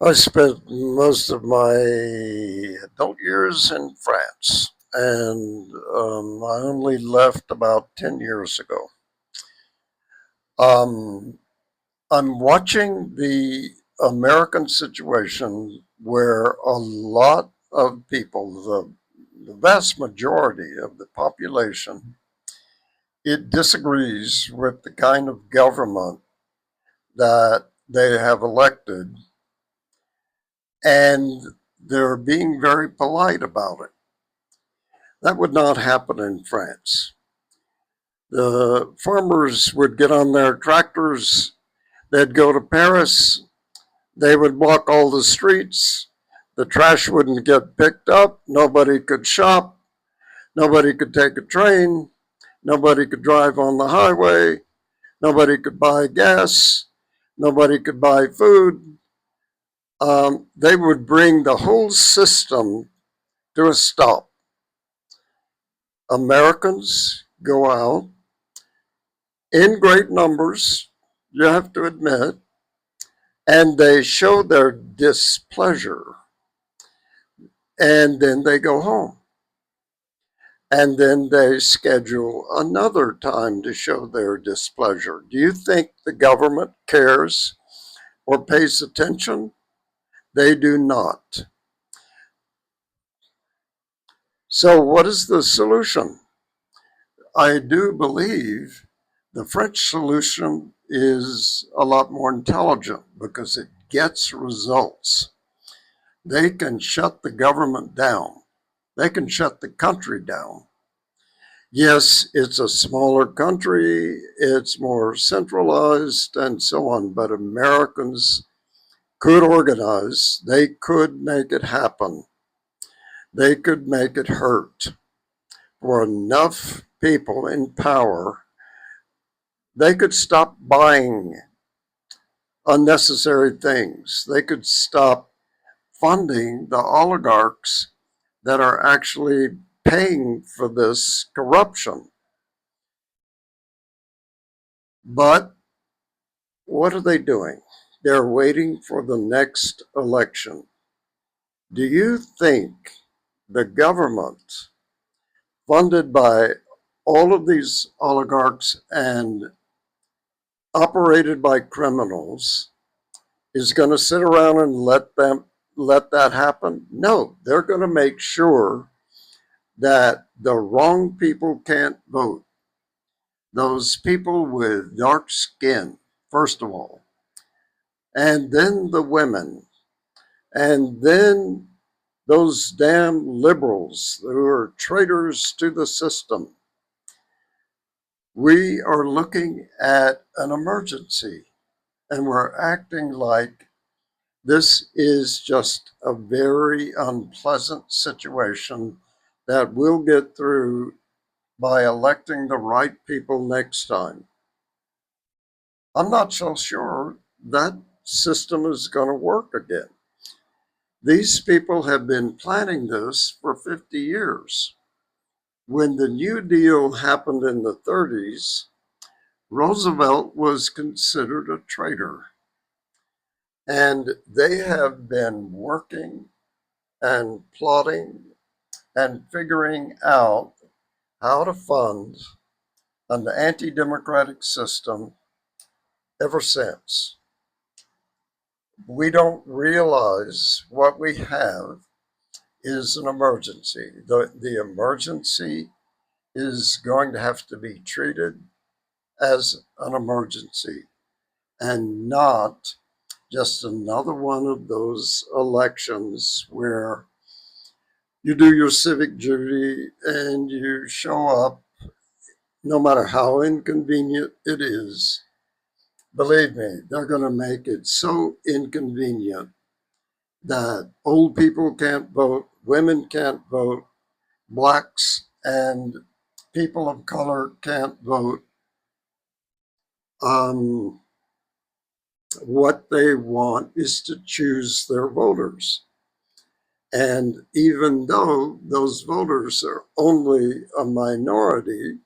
I spent most of my adult years in France, and I only left about 10 years ago. Um, I'm watching the American situation where a lot of people, the vast majority of the population, it disagrees with the kind of government that they have elected, and they're being very polite about it. That would not happen in France. The farmers would get on their tractors, they'd go to Paris, they would block all the streets, the trash wouldn't get picked up, nobody could shop, nobody could take a train, nobody could drive on the highway, nobody could buy gas, nobody could buy food. They would bring the whole system to a stop. Americans go out in great numbers, you have to admit, and they show their displeasure, and then they go home. And then they schedule another time to show their displeasure. Do you think the government cares or pays attention? They do not. So, what is the solution? I do believe the French solution is a lot more intelligent because it gets results. They can shut the government down. They can shut the country down. Yes, it's a smaller country, it's more centralized, and so on, but Americans could organize, they could make it happen, they could make it hurt for enough people in power. They could stop buying unnecessary things, they could stop funding the oligarchs that are actually paying for this corruption. But what are they doing? They're waiting for the next election. Do you think the government, funded by all of these oligarchs and operated by criminals, is going to sit around and let that happen? No, they're going to make sure that the wrong people can't vote. Those people with dark skin, first of all, and then the women, and then those damn liberals who are traitors to the system. We are looking at an emergency and we're acting like this is just a very unpleasant situation that we'll get through by electing the right people next time. I'm not so sure that system is going to work again. These people have been planning this for 50 years. When the New Deal happened in the 30s, Roosevelt was considered a traitor. And they have been working and plotting and figuring out how to fund an anti democratic system ever since. We don't realize what we have is an emergency. The emergency is going to have to be treated as an emergency and not just another one of those elections where you do your civic duty and you show up no matter how inconvenient it is. Believe me, they're going to make it so inconvenient that old people can't vote, women can't vote, blacks and people of color can't vote. Um, what they want is to choose their voters. And even though those voters are only a minority,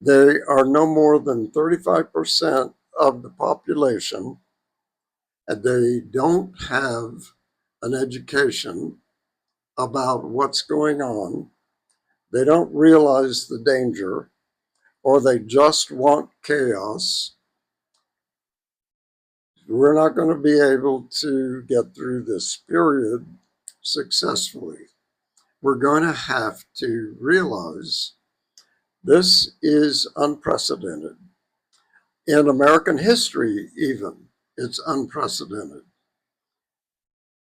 they are no more than 35% of the population. and they don't have an education about what's going on. They don't realize the danger, or they just want chaos. We're not going to be able to get through this period successfully. We're going to have to realize this is unprecedented. In American history, even, it's unprecedented.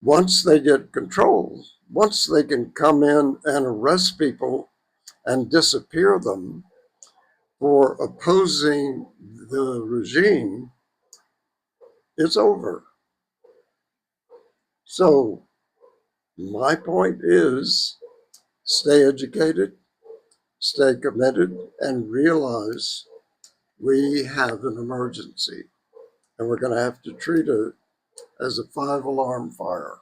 Once they get control, once they can come in and arrest people and disappear them for opposing the regime, it's over. So my point is stay educated, stay committed, and realize we have an emergency and we're going to have to treat it as a 5 alarm fire.